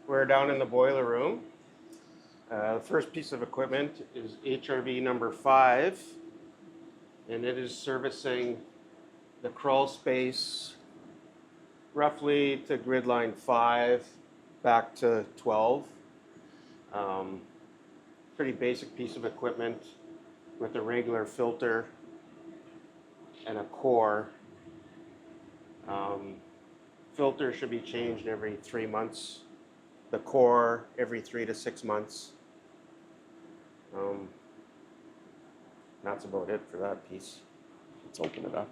We're down in the boiler room. The first piece of equipment is HRV number 5, and it is servicing the crawl space roughly to grid line 5 back to 12. Pretty basic piece of equipment with a regular filter and a core. Filter should be changed every 3 months. The core every 3 to 6 months. That's about it for that piece. Let's open it up.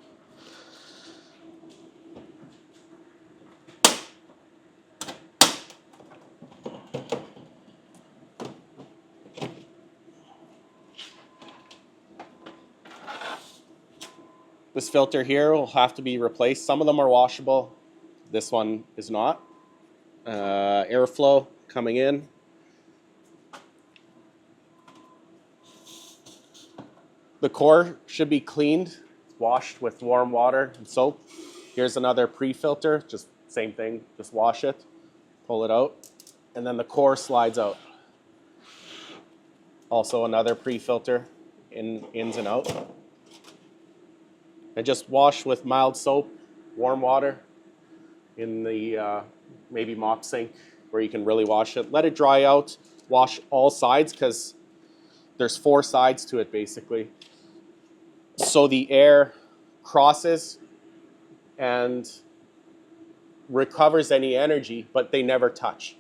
This filter here will have to be replaced. Some of them are washable. This one is not. Airflow coming in. The core should be cleaned, washed with warm water and soap. Here's another pre-filter, just same thing, just wash it, pull it out, and then the core slides out. Also another pre-filter, ins and out. And just wash with mild soap, warm water in the maybe mop sink where you can really wash it. Let it dry out, wash all sides because there's 4 sides to it basically. So the air crosses and recovers any energy, but they never touch.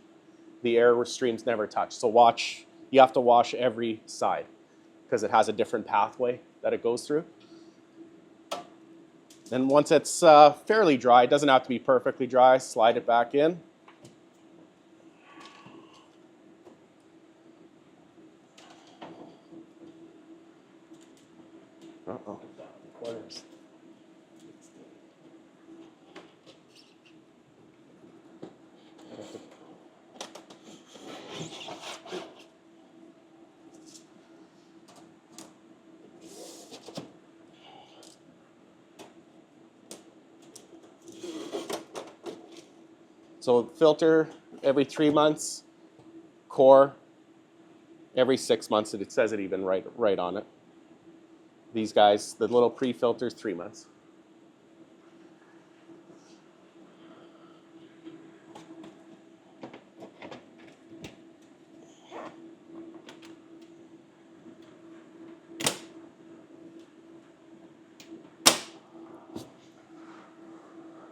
The air streams never touch. So you have to wash every side because it has a different pathway that it goes through. Then once it's fairly dry, it doesn't have to be perfectly dry, slide it back in. Uh-oh. Corners. So filter every 3 months, core every 6 months. It says it even right on it. These guys, the little pre-filters, 3 months.